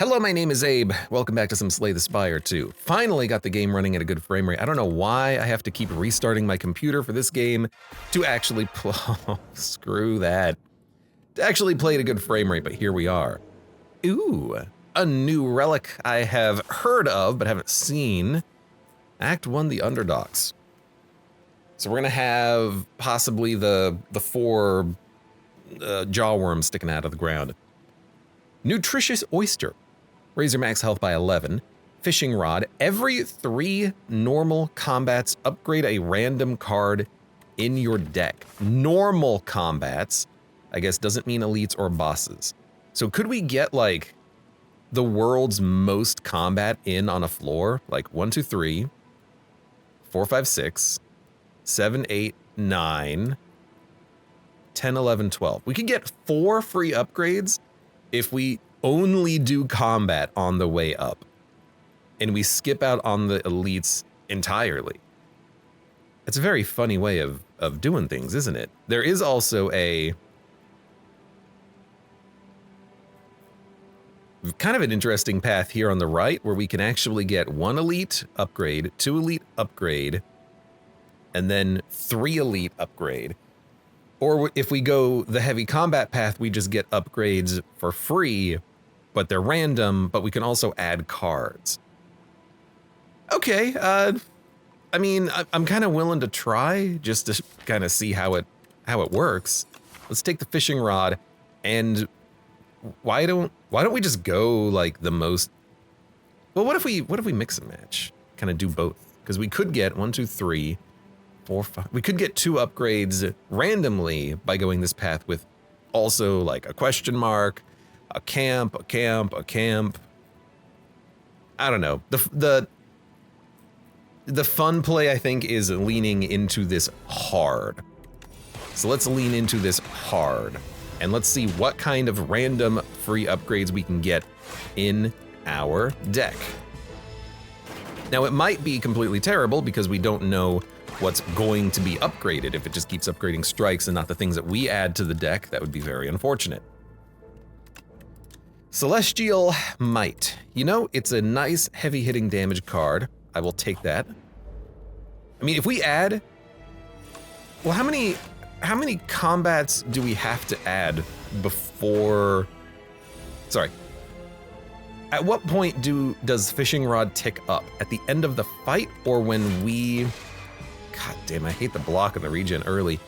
Hello, my name is Abe. Welcome back to some Slay the Spire 2. Finally got the game running at a good frame rate. I don't know why I have to keep restarting my computer for this game to actually screw that. To actually play at a good frame rate, but here we are. Ooh, a new relic I have heard of but haven't seen. Act 1, the Underdogs. So we're gonna have possibly the four jawworms sticking out of the ground. Nutritious oyster. Raise your max health by 11. Fishing rod. Every 3 normal combats, upgrade a random card in your deck. Normal combats, I guess, doesn't mean elites or bosses. So could we get like the world's most combat in on a floor? Like 1, 2, 3, 4, 5, 6, 7, 8, 9, 10, 11, 12. We could get 4 free upgrades if we only do combat on the way up, and we skip out on the elites entirely. It's a very funny way of doing things, isn't it? There is also a kind of an interesting path here on the right where we can actually get 1 elite upgrade, 2 elite upgrade, and then 3 elite upgrade. Or if we go the heavy combat path, we just get upgrades for free, but they're random, but we can also add cards. Okay, I mean, I'm kind of willing to try just to kind of see how it works. Let's take the fishing rod, and why don't we just go like the most? Well, what if we mix and match? Kind of do both, because we could get 1, 2, 3, 4, 5. We could get 2 upgrades randomly by going this path with also like a question mark, a camp, a camp, a camp. I don't know. The fun play, I think, is leaning into this hard. So let's lean into this hard, and let's see what kind of random free upgrades we can get in our deck. Now, it might be completely terrible because we don't know what's going to be upgraded. If it just keeps upgrading strikes and not the things that we add to the deck, that would be very unfortunate. Celestial Might. You know, it's a nice heavy hitting damage card. I will take that. I mean, if we add, well, how many combats do we have to add before, sorry. At what point does Fishing Rod tick up? At the end of the fight, or when we, God damn, I hate the block in the regen early.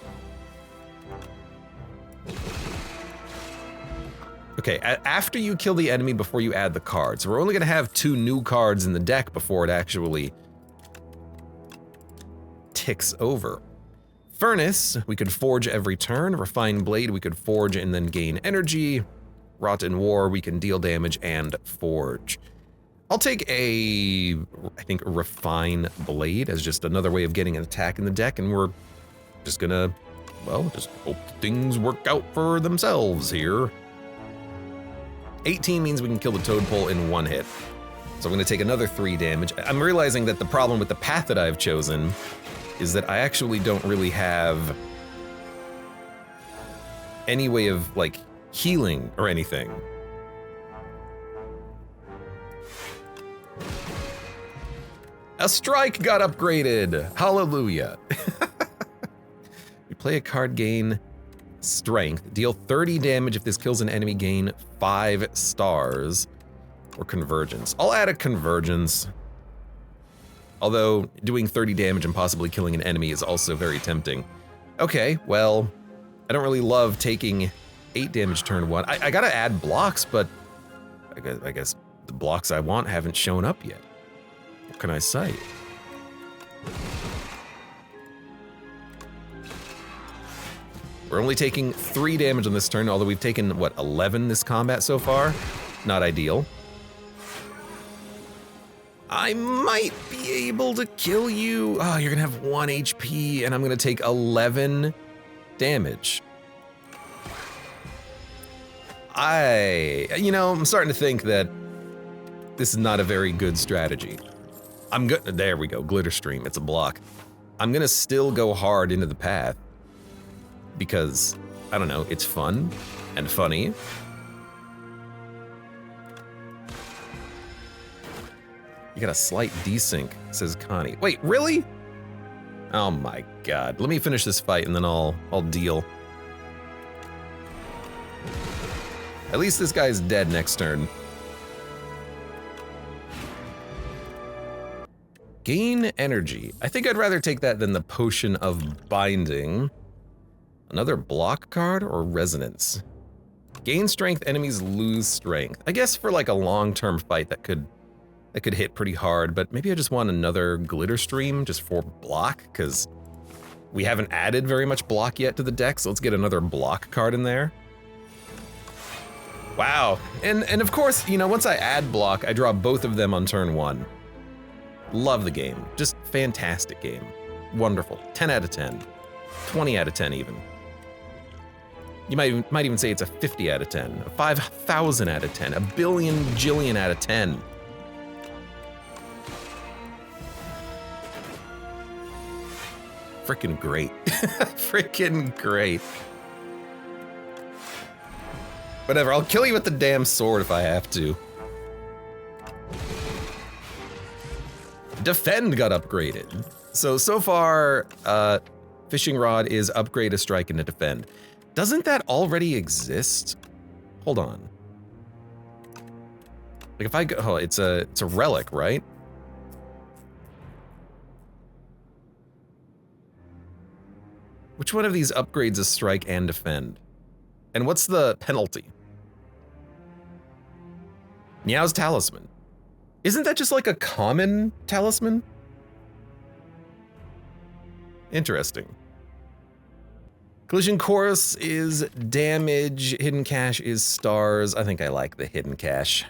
Okay, after you kill the enemy before you add the cards. We're only gonna have 2 new cards in the deck before it actually ticks over. Furnace, we could forge every turn. Refined Blade, we could forge and then gain energy. Rotten War, we can deal damage and forge. I'll take I think Refine Blade as just another way of getting an attack in the deck, and we're just gonna, well, just hope things work out for themselves here. 18 means we can kill the Toadpole in 1 hit. So I'm gonna take another 3 damage. I'm realizing that the problem with the path that I've chosen is that I actually don't really have any way of like healing or anything. A strike got upgraded, hallelujah. We play a card, gain strength, deal 30 damage if this kills an enemy, gain 5 stars, or convergence. I'll add a convergence, although doing 30 damage and possibly killing an enemy is also very tempting. Okay, well, I don't really love taking 8 damage turn 1. I gotta add blocks, but I guess the blocks I want haven't shown up yet. What can I say? We're only taking 3 damage on this turn, although we've taken, what, 11 this combat so far? Not ideal. I might be able to kill you. Oh, you're gonna have 1 HP, and I'm gonna take 11 damage. You know, I'm starting to think that this is not a very good strategy. There we go, Glitter Stream, it's a block. I'm gonna still go hard into the path, because, I don't know, it's fun and funny. You got a slight desync, says Connie. Wait, really? Oh my god. Let me finish this fight and then I'll deal. At least this guy's dead next turn. Gain energy. I think I'd rather take that than the potion of binding. Another block card or resonance? Gain strength, enemies lose strength. I guess for like a long-term fight that could hit pretty hard, but maybe I just want another glitter stream just for block, because we haven't added very much block yet to the deck, so let's get another block card in there. Wow, and of course, you know, once I add block, I draw both of them on turn 1. Love the game, just fantastic game. Wonderful, 10 out of 10, 20 out of 10 even. You might even say it's a 50 out of 10, a 5,000 out of 10, a billion jillion out of 10. Frickin' great. Frickin' great. Whatever, I'll kill you with the damn sword if I have to. Defend got upgraded. So far, fishing rod is upgrade a strike and a defend. Doesn't that already exist? Hold on. Like if I go, oh, it's a relic, right? Which one of these upgrades a strike and defend? And what's the penalty? Meow's Talisman. Isn't that just like a common talisman? Interesting. Collision Chorus is damage, Hidden Cache is stars. I think I like the Hidden Cache.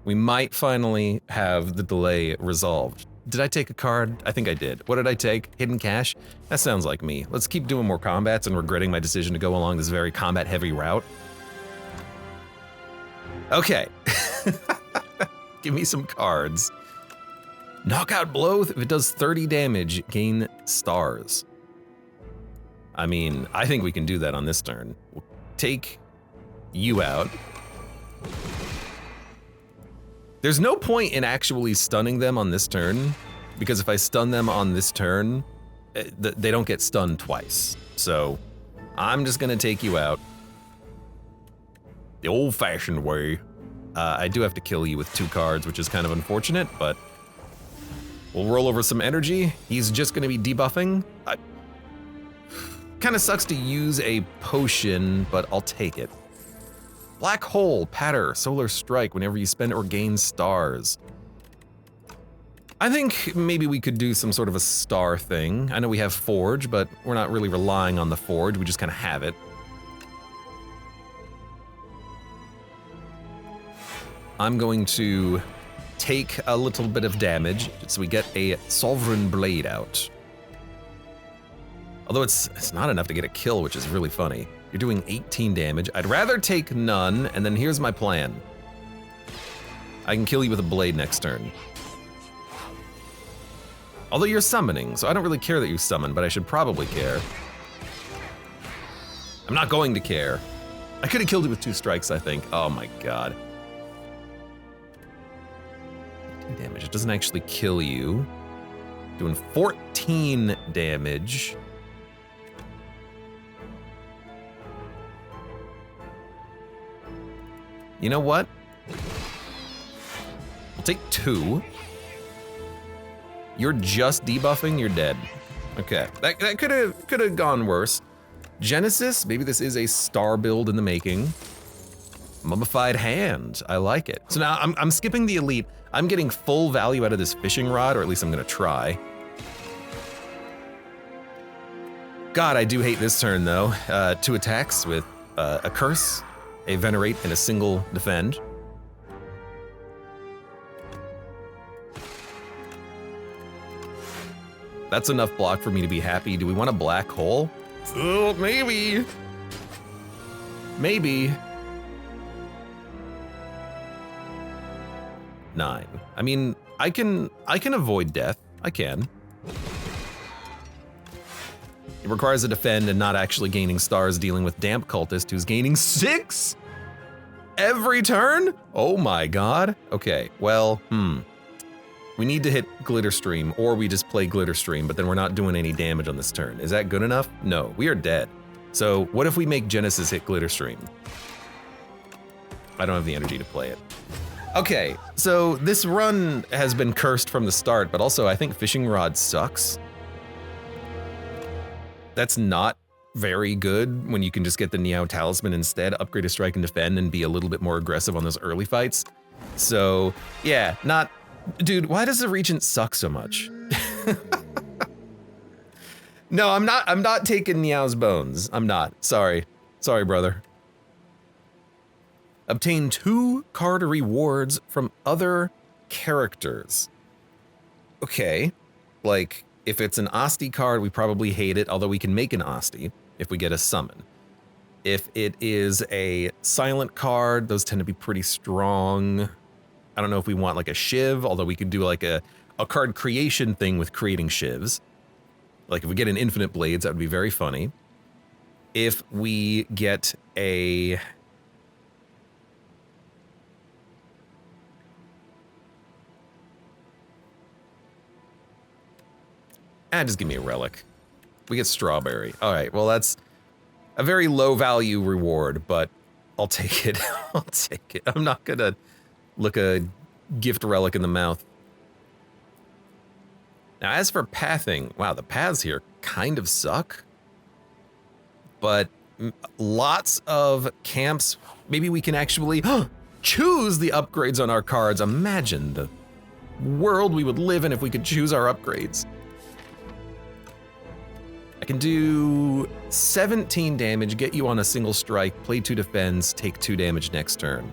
We might finally have the delay resolved. Did I take a card? I think I did. What did I take? Hidden Cache? That sounds like me. Let's keep doing more combats and regretting my decision to go along this very combat-heavy route. Okay. Give me some cards. Knockout Blow, if it does 30 damage, gain stars. I mean, I think we can do that on this turn. We'll take you out. There's no point in actually stunning them on this turn, because if I stun them on this turn, they don't get stunned twice. So I'm just gonna take you out the old-fashioned way. I do have to kill you with 2 cards, which is kind of unfortunate, but we'll roll over some energy. He's just gonna be debuffing. Kind of sucks to use a potion, but I'll take it. Black Hole, Patter, Solar Strike whenever you spend or gain stars. I think maybe we could do some sort of a star thing. I know we have Forge, but we're not really relying on the Forge, we just kind of have it. I'm going to take a little bit of damage, so we get a Sovereign Blade out. Although it's not enough to get a kill, which is really funny. You're doing 18 damage. I'd rather take none, and then here's my plan. I can kill you with a blade next turn. Although you're summoning, so I don't really care that you summon, but I should probably care. I'm not going to care. I could have killed you with 2 strikes, I think. Oh my god. 18 damage, it doesn't actually kill you. Doing 14 damage. You know what? We'll take 2. You're just debuffing, you're dead. Okay, that could have gone worse. Genesis, maybe this is a star build in the making. Mummified Hand, I like it. So now I'm skipping the elite. I'm getting full value out of this fishing rod, or at least I'm gonna try. God, I do hate this turn though. 2 attacks with a curse, a venerate, and a single defend. That's enough block for me to be happy. Do we want a black hole? Oh, maybe. Maybe. 9. I mean, I can avoid death. I can. It requires a defend and not actually gaining stars, dealing with Damp Cultist, who's gaining 6 every turn? Oh my god. Okay, well, We need to hit Glitterstream, or we just play Glitterstream, but then we're not doing any damage on this turn. Is that good enough? No, we are dead. So what if we make Genesis hit Glitterstream? I don't have the energy to play it. Okay, so this run has been cursed from the start, but also I think Fishing Rod sucks. That's not very good when you can just get the Niao Talisman instead, upgrade a Strike and Defend, and be a little bit more aggressive on those early fights. So, yeah, not... Dude, why does the Regent suck so much? No, I'm not taking Niao's bones. I'm not. Sorry. Sorry, brother. Obtain 2 card rewards from other characters. Okay. Like, if it's an Asti card, we probably hate it, although we can make an Asti if we get a summon. If it is a silent card, those tend to be pretty strong. I don't know if we want like a Shiv, although we could do like a card creation thing with creating Shivs. Like if we get an Infinite Blades, that would be very funny. If we get a... just give me a relic. We get Strawberry. All right, well that's a very low value reward, but I'll take it. I'll take it. I'm not gonna look a gift relic in the mouth. Now, as for pathing, wow, the paths here kind of suck, but lots of camps. Maybe we can actually choose the upgrades on our cards. Imagine the world we would live in if we could choose our upgrades. I can do 17 damage, get you on a single strike, play 2 defends, take 2 damage next turn.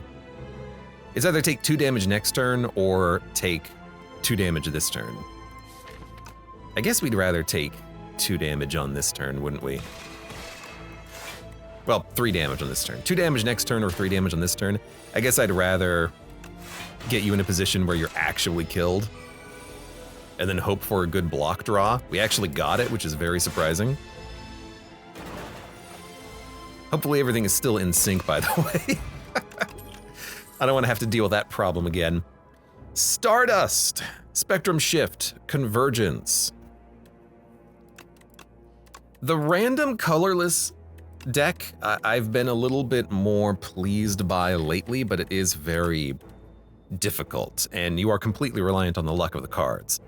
It's either take 2 damage next turn or take 2 damage this turn. I guess we'd rather take 2 damage on this turn, wouldn't we? Well, 3 damage on this turn. 2 damage next turn or 3 damage on this turn. I guess I'd rather get you in a position where you're actually killed and then hope for a good block draw. We actually got it, which is very surprising. Hopefully everything is still in sync, by the way. I don't want to have to deal with that problem again. Stardust, Spectrum Shift, Convergence. The random colorless deck I've been a little bit more pleased by lately, but it is very difficult, and you are completely reliant on the luck of the cards.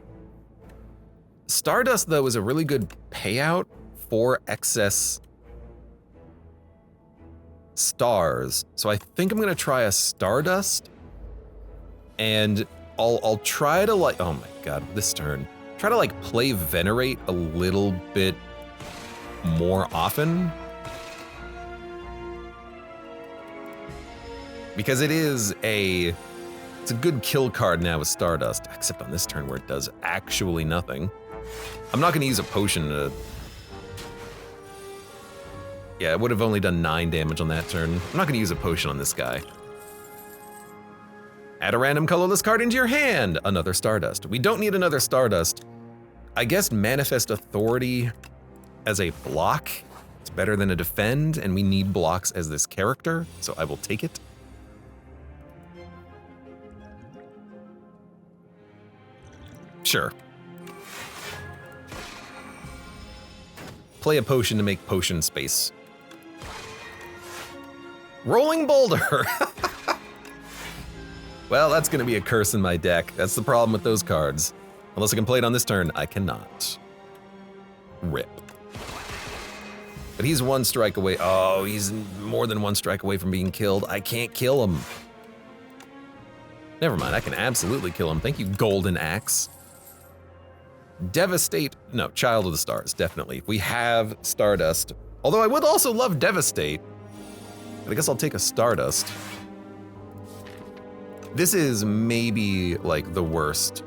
Stardust, though, is a really good payout for excess stars. So I think I'm gonna try a Stardust, and I'll try to like, oh my god, this turn. Try to like play Venerate a little bit more often. Because it's a good kill card now with Stardust, except on this turn where it does actually nothing. I'm not gonna use a potion to... Yeah, it would have only done 9 damage on that turn. I'm not gonna use a potion on this guy. Add a random colorless card into your hand, another Stardust. We don't need another Stardust. I guess Manifest Authority as a block, it's better than a defend, and we need blocks as this character, so I will take it. Sure. Play a potion to make potion space. Rolling Boulder! Well, that's gonna be a curse in my deck. That's the problem with those cards. Unless I can play it on this turn, I cannot. Rip. But he's 1 strike away. Oh, he's more than 1 strike away from being killed. I can't kill him. Never mind, I can absolutely kill him. Thank you, Golden Axe. Devastate, no, Child of the Stars, definitely. If we have Stardust, although I would also love Devastate, but I guess I'll take a Stardust. This is maybe like the worst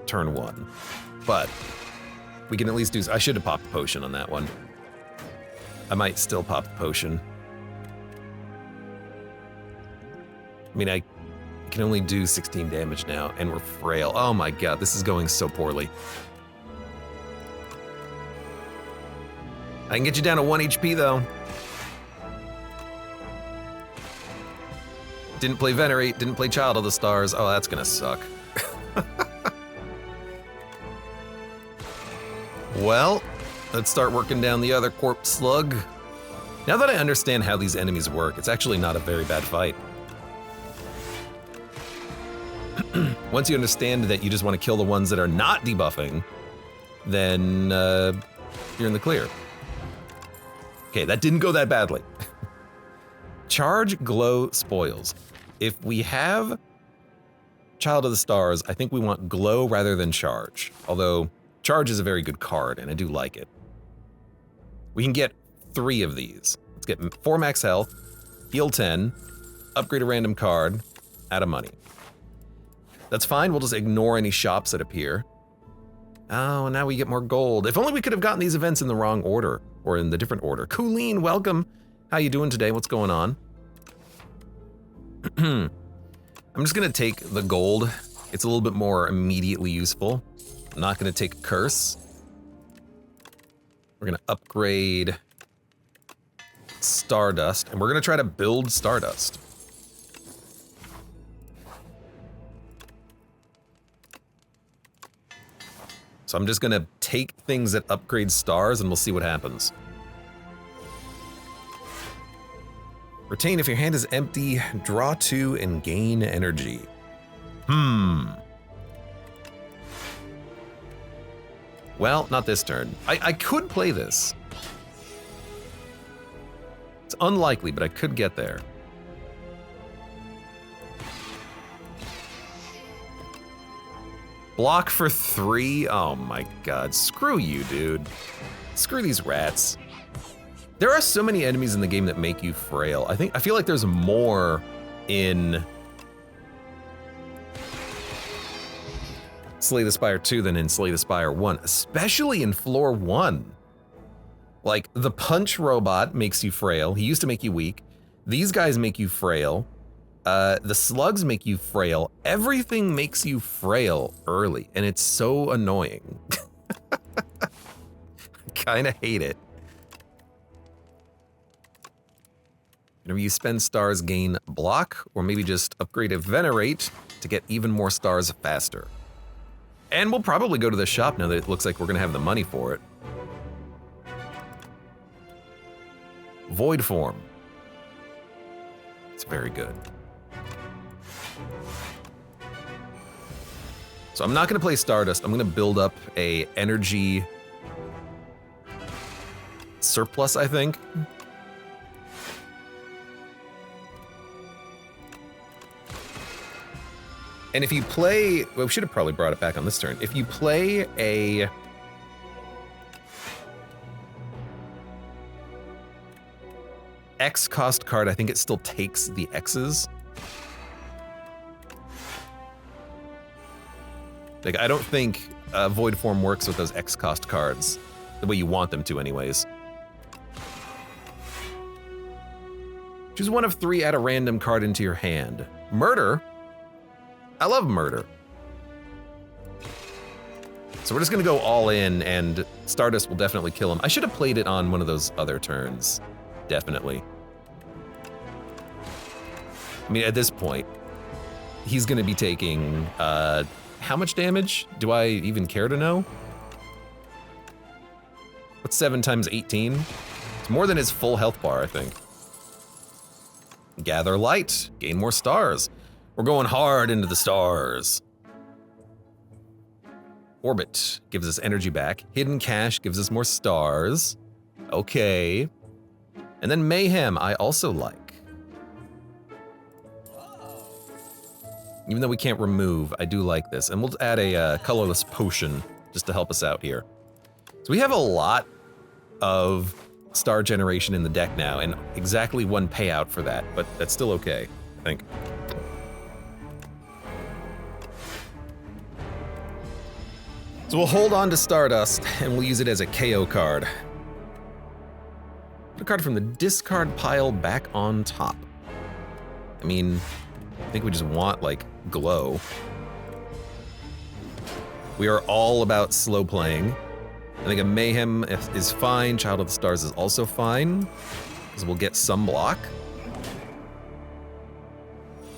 turn 1, but we can at least do, I should have popped the potion on that one. I might still pop the potion. I mean, I can only do 16 damage now, and we're frail. Oh my god, this is going so poorly. I can get you down to 1 HP though. Didn't play Venerate, didn't play Child of the Stars. Oh, that's gonna suck. Well, let's start working down the other corpse slug. Now that I understand how these enemies work, it's actually not a very bad fight. Once you understand that you just want to kill the ones that are not debuffing, then you're in the clear. Okay, that didn't go that badly. Charge, glow, spoils. If we have Child of the Stars, I think we want glow rather than charge. Although charge is a very good card, and I do like it. We can get 3 of these. Let's get 4 max health, heal 10, upgrade a random card, add a money. That's fine, we'll just ignore any shops that appear. Oh, now we get more gold. If only we could have gotten these events in the wrong order, or in the different order. Colleen, welcome. How you doing today? What's going on? I'm just gonna take the gold. It's a little bit more immediately useful. I'm not gonna take a curse. We're gonna upgrade Stardust, and we're gonna try to build Stardust. So I'm just gonna take things that upgrade stars and we'll see what happens. Retain if your hand is empty, draw 2 and gain energy. Well, not this turn. I could play this. It's unlikely, but I could get there. Block for 3? Oh my god, screw you, dude. Screw these rats. There are so many enemies in the game that make you frail. I feel like there's more in Slay the Spire 2 than in Slay the Spire 1, especially in floor 1. Like, the punch robot makes you frail. He used to make you weak. These guys make you frail. The slugs make you frail. Everything makes you frail early, and it's so annoying. I kinda hate it. Whenever you spend stars, gain block, or maybe just upgrade a Venerate to get even more stars faster. And we'll probably go to the shop now that it looks like we're gonna have the money for it. Void form. It's very good. So I'm not gonna play Stardust. I'm gonna build up a energy surplus, I think. And if you play, well, we should have probably brought it back on this turn. If you play a X cost card, I think it still takes the X's. Like, I don't think Void Form works with those X cost cards the way you want them to anyways. Choose one of 3, add a random card into your hand. Murder? I love murder. So we're just gonna go all in, and Stardust will definitely kill him. I should have played it on one of those other turns. Definitely. I mean, at this point, he's gonna be taking, how much damage? Do I even care to know? What's 7 times 18? It's more than his full health bar, I think. Gather light, gain more stars. We're going hard into the stars. Orbit gives us energy back. Hidden Cache gives us more stars. Okay. And then Mayhem, I also like. Even though we can't remove, I do like this. And we'll add a colorless potion just to help us out here. So we have a lot of star generation in the deck now, and exactly 1 payout for that, but that's still okay, I think. So we'll hold on to Stardust, and we'll use it as a KO card. Put a card from the discard pile back on top. I mean, I think we just want, like, glow. We are all about slow playing. I think a Mayhem is fine, Child of the Stars is also fine, because we'll get some block.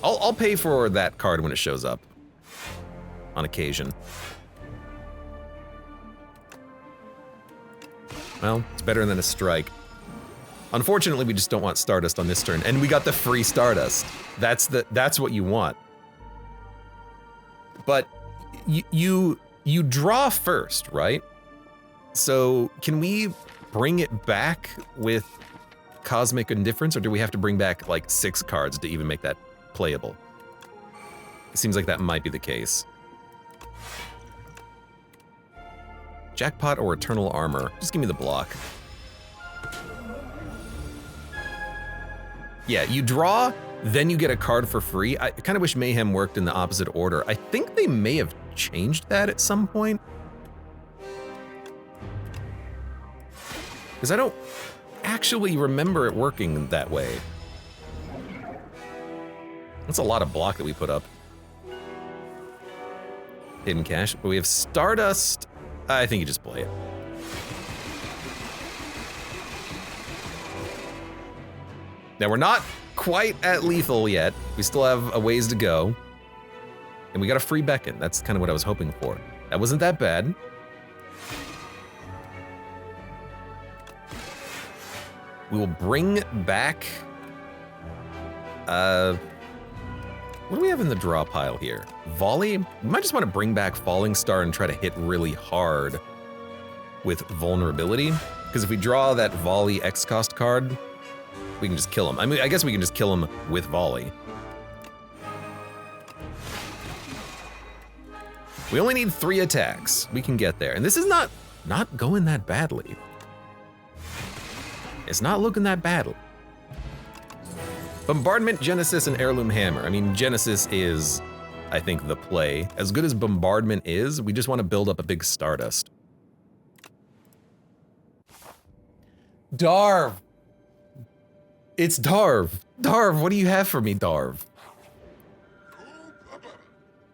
I'll pay for that card when it shows up. on occasion. Well, it's better than a strike. Unfortunately, we just don't want Stardust on this turn, and we got the free Stardust. That's what you want. But you draw first, right? So can we bring it back with Cosmic Indifference, or do we have to bring back like 6 cards to even make that playable? It seems like that might be the case. Jackpot or Eternal Armor? Just give me the block. Yeah, you draw, then you get a card for free. I kind of wish Mayhem worked in the opposite order. I think they may have changed that at some point. Because I don't actually remember it working that way. That's a lot of block that we put up. Hidden Cache, but we have Stardust. I think you just play it. Now we're not quite at lethal yet. We still have a ways to go. And we got a free beckon. That's kind of what I was hoping for. That wasn't that bad. We will bring back, what do we have in the draw pile here? Volley? We might just want to bring back Falling Star and try to hit really hard with vulnerability. Because if we draw that Volley X cost card, we can just kill him. I mean, I guess we can just kill him with Volley. We only need 3 attacks. We can get there. And this is not going that badly. It's not looking that badly. Bombardment, Genesis, and Heirloom Hammer. I mean, Genesis is, I think, the play. As good as Bombardment is, we just want to build up a big Stardust. Darv! It's Darv! Darv, what do you have for me, Darv?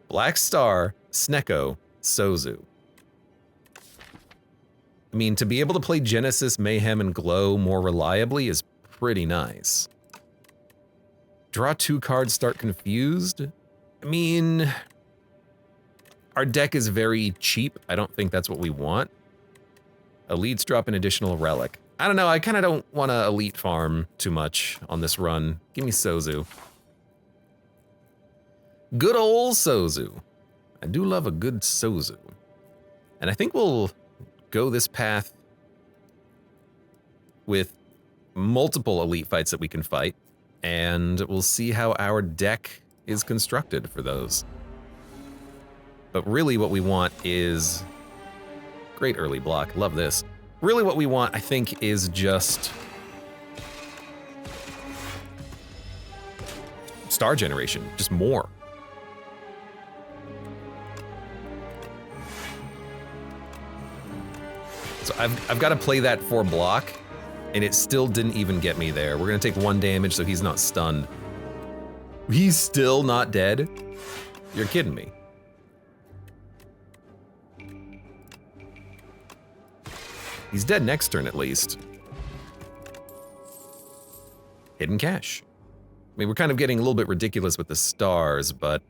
Black Star, Snecko, Sozu. I mean, to be able to play Genesis, Mayhem, and Glow more reliably is pretty nice. Draw 2 cards, start confused? I mean, our deck is very cheap. I don't think that's what we want. Elites drop an additional relic. I don't know, I kind of don't want to elite farm too much on this run. Give me Sozu. Good old Sozu. I do love a good Sozu. And I think we'll go this path with multiple elite fights that we can fight, and we'll see how our deck is constructed for those. But really what we want is great early block, love this. Really what we want, I think, is just star generation, just more. So I've got to play that for block, and it still didn't even get me there. We're gonna take 1 damage so he's not stunned. He's still not dead? You're kidding me. He's dead next turn, at least. Hidden Cache. I mean, we're kind of getting a little bit ridiculous with the stars, but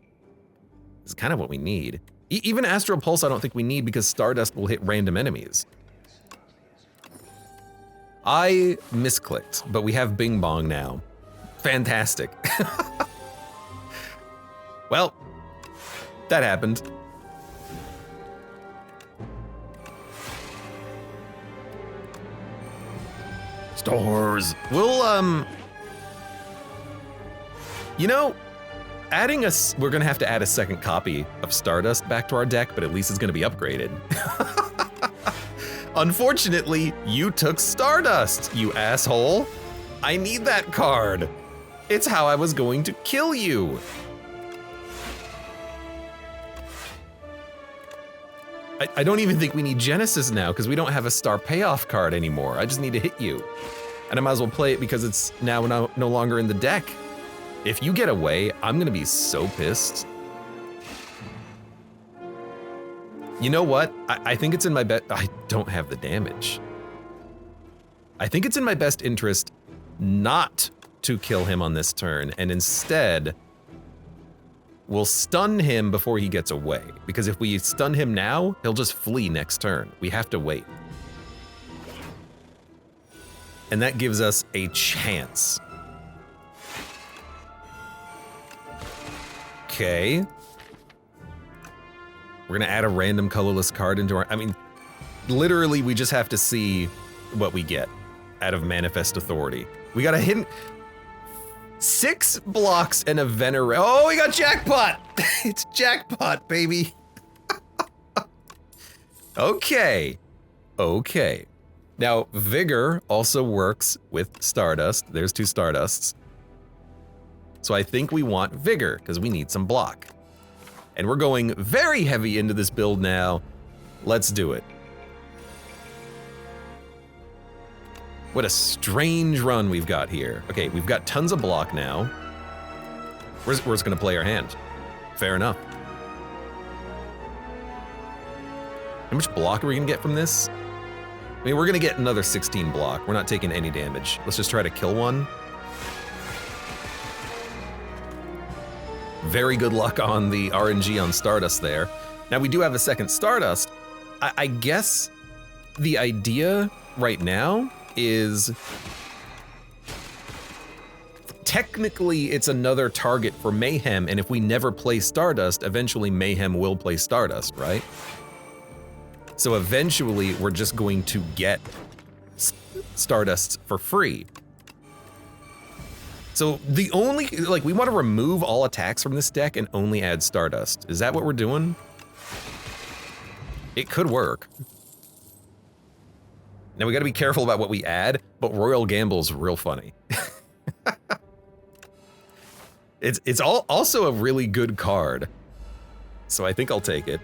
it's kind of what we need. Even Astral Pulse I don't think we need because Stardust will hit random enemies. I misclicked, but we have Bing Bong now. Fantastic. Well, that happened. Stars. We'll, you know, we're gonna have to add a second copy of Stardust back to our deck, but at least it's gonna be upgraded. Unfortunately, you took Stardust, you asshole. I need that card. It's how I was going to kill you. I don't even think we need Genesis now because we don't have a star payoff card anymore. I just need to hit you. And I might as well play it because it's now no longer in the deck. If you get away, I'm gonna be so pissed. You know what? I think it's in my I don't have the damage. I think it's in my best interest not to kill him on this turn and instead we'll stun him before he gets away. Because if we stun him now, he'll just flee next turn. We have to wait. And that gives us a chance. Okay. We're gonna add a random colorless card into our, I mean, literally we just have to see what we get out of Manifest Authority. We got a hidden, 6 blocks and a venerate. Oh, we got jackpot! It's jackpot, baby. Okay. Okay. Now, Vigor also works with Stardust. There's 2 Stardusts. So I think we want Vigor, because we need some block. And we're going very heavy into this build now. Let's do it. What a strange run we've got here. Okay, we've got tons of block now. We're just gonna play our hand. Fair enough. How much block are we gonna get from this? I mean, we're gonna get another 16 block. We're not taking any damage. Let's just try to kill one. Very good luck on the RNG on Stardust there. Now we do have a second Stardust. I guess the idea right now is technically it's another target for Mayhem, and if we never play Stardust, eventually Mayhem will play Stardust, right? So eventually we're just going to get Stardusts for free. So the only, like, we want to remove all attacks from this deck and only add Stardust. Is that what we're doing? It could work. Now we gotta be careful about what we add, but Royal Gamble's real funny. It's also a really good card. So I think I'll take it.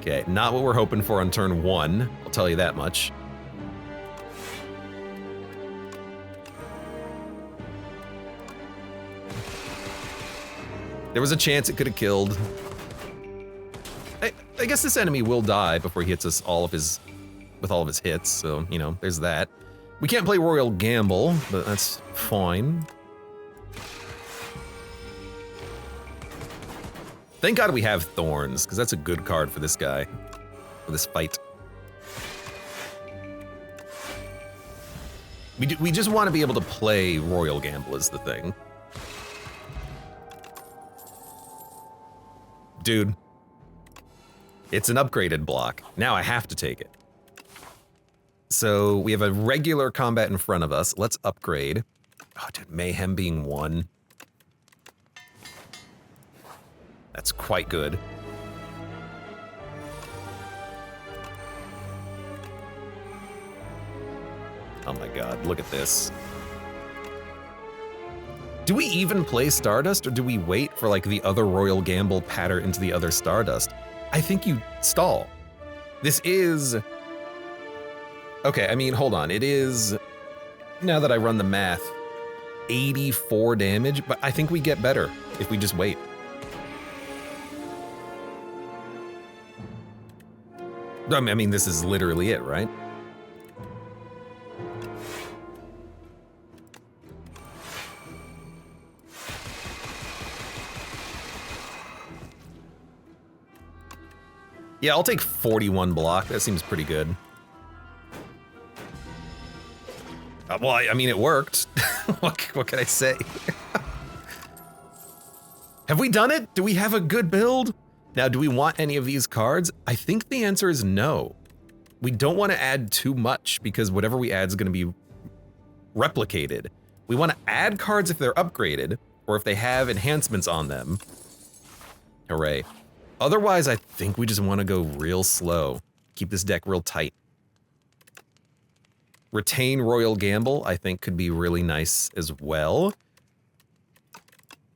Okay, not what we're hoping for on turn 1, I'll tell you that much. There was a chance it could have killed. I guess this enemy will die before he hits us with all of his hits, so, you know, there's that. We can't play Royal Gamble, but that's fine. Thank God we have Thorns, because that's a good card for this guy, for this fight. We just want to be able to play Royal Gamble is the thing. Dude, it's an upgraded block. Now I have to take it. So we have a regular combat in front of us. Let's upgrade. Oh, dude, Mayhem being 1. That's quite good. Oh my God, look at this. Do we even play Stardust, or do we wait for like the other Royal Gamble patter into the other Stardust? I think you stall. This is... Okay, I mean, hold on. It is, now that I run the math, 84 damage, but I think we get better if we just wait. I mean, this is literally it, right? Yeah, I'll take 41 block. That seems pretty good. Well, I mean, it worked. What can I say? Have we done it? Do we have a good build? Now, do we want any of these cards? I think the answer is no. We don't want to add too much because whatever we add is going to be replicated. We want to add cards if they're upgraded or if they have enhancements on them. Hooray. Otherwise, I think we just want to go real slow. Keep this deck real tight. Retain Royal Gamble, I think, could be really nice as well.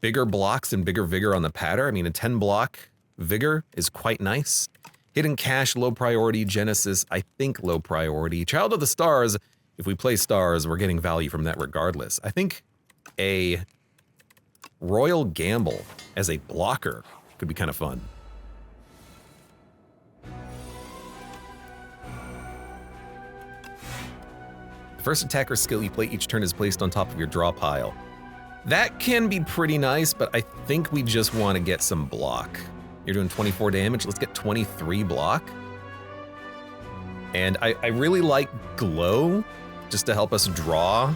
Bigger blocks and bigger Vigor on the patter. I mean, a 10 block Vigor is quite nice. Hidden Cache, low priority. Genesis, I think low priority. Child of the Stars, if we play Stars, we're getting value from that regardless. I think a Royal Gamble as a blocker could be kind of fun. The first attacker skill you play each turn is placed on top of your draw pile. That can be pretty nice, but I think we just want to get some block. You're doing 24 damage, let's get 23 block. And I really like glow, just to help us draw.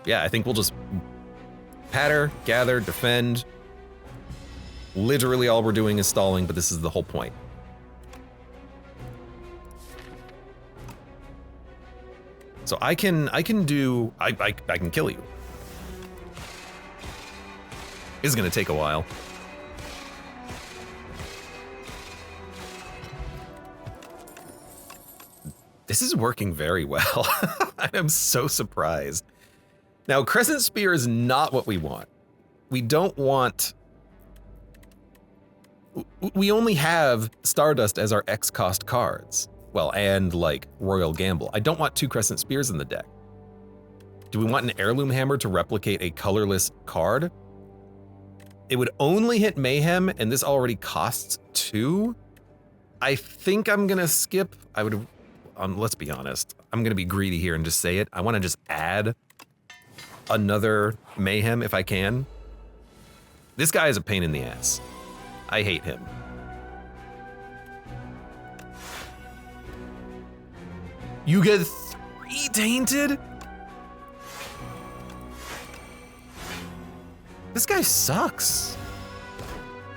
Yeah, I think we'll just patter, gather, defend. Literally all we're doing is stalling, but this is the whole point. So I can kill you. This is gonna take a while. This is working very well. I'm so surprised. Now, Crescent Spear is not what we want. We don't want... We only have Stardust as our X cost cards. Well, and like Royal Gamble. I don't want 2 Crescent Spears in the deck. Do we want an Heirloom Hammer to replicate a colorless card? It would only hit Mayhem, and this already costs 2. I think I'm gonna skip. I would, let's be honest. I'm gonna be greedy here and just say it. I wanna just add another Mayhem if I can. This guy is a pain in the ass. I hate him. You get 3 tainted? This guy sucks.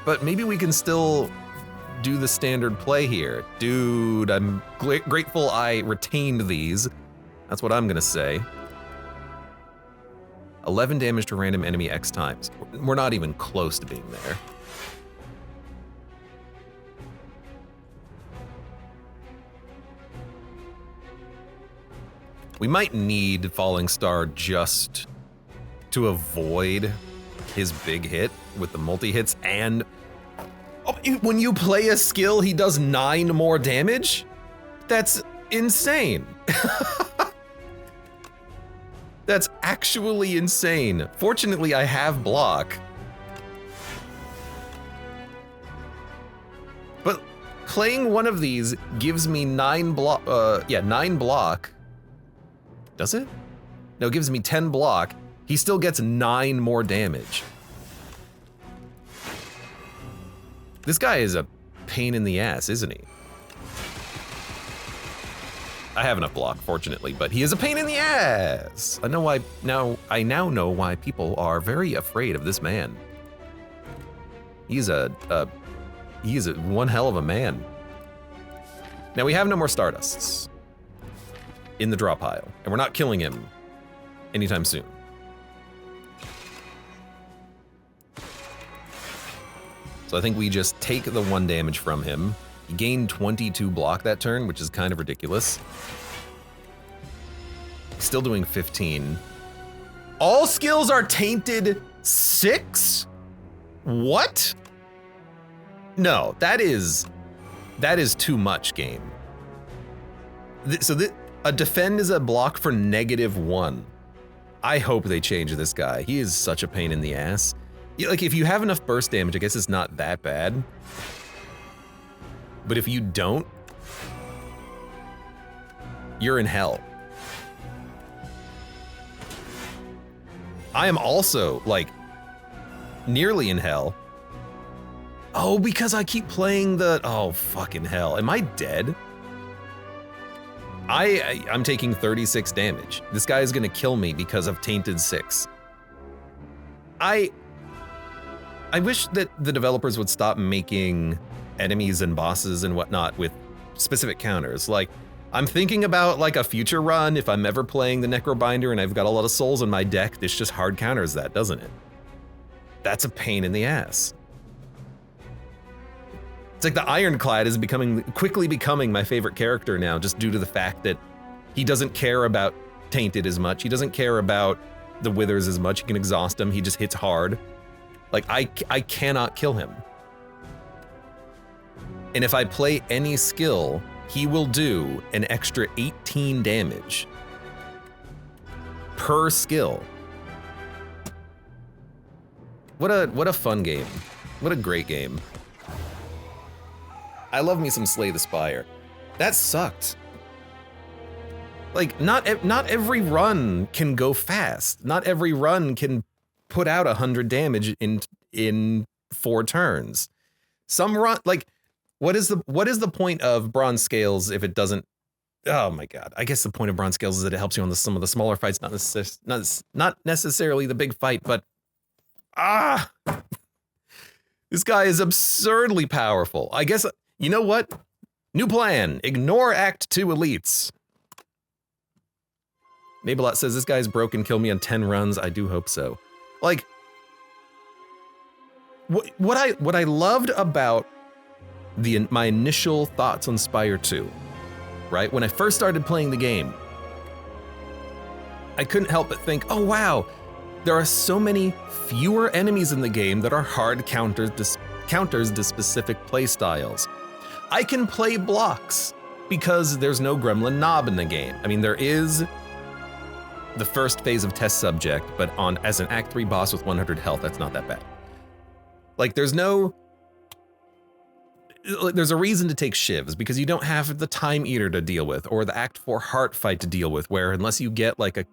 But maybe we can still do the standard play here. Dude, I'm grateful I retained these. That's what I'm gonna say. 11 damage to random enemy X times. We're not even close to being there. We might need Falling Star just to avoid his big hit with the multi-hits, and when you play a skill, he does 9 more damage? That's insane. That's actually insane. Fortunately, I have block. But playing one of these gives me 9 block, 9 block. Does it? No, it gives me 10 block. He still gets 9 more damage. This guy is a pain in the ass, isn't he? I have enough block, fortunately, but he is a pain in the ass. I know why I now know why people are very afraid of this man. He's one hell of a man. Now we have no more Stardusts in the draw pile, and we're not killing him anytime soon. So I think we just take the 1 damage from him. He gained 22 block that turn, which is kind of ridiculous. Still doing 15. All skills are tainted 6? What? No, that is too much, game. A defend is a block for -1. I hope they change this guy. He is such a pain in the ass. Like, if you have enough burst damage, I guess it's not that bad. But if you don't, you're in hell. I am also, like, nearly in hell. Oh, because I keep playing the... Oh, fucking hell. Am I dead? I'm taking 36 damage. This guy is gonna kill me because of Tainted 6. I wish that the developers would stop making enemies and bosses and whatnot with specific counters. Like, I'm thinking about like a future run, if I'm ever playing the Necrobinder and I've got a lot of souls in my deck, this just hard counters that, doesn't it? That's a pain in the ass. It's like the Ironclad is quickly becoming my favorite character now, just due to the fact that he doesn't care about Tainted as much. He doesn't care about the Withers as much. He can exhaust him. He just hits hard. Like, I cannot kill him. And if I play any skill, he will do an extra 18 damage per skill. What a fun game. What a great game. I love me some Slay the Spire. That sucked. Like, not every run can go fast. Not every run can put out 100 damage in 4 turns. Some run, like, what is the point of bronze scales if it doesn't? Oh my god! I guess the point of bronze scales is that it helps you on some of the smaller fights, not necessarily the big fight, but this guy is absurdly powerful. I guess, you know what? New plan: ignore Act 2 elites. MacLeod says, this guy's broken, kill me on 10 runs. I do hope so. Like, what I loved about my initial thoughts on Spire 2, right? When I first started playing the game, I couldn't help but think, oh wow, there are so many fewer enemies in the game that are hard counters to specific playstyles. I can play blocks because there's no gremlin knob in the game. I mean, there is the first phase of test subject, but as an Act 3 boss with 100 health, that's not that bad. Like, there's a reason to take shivs, because you don't have the Time Eater to deal with, or the Act 4 heart fight to deal with, where unless you get like a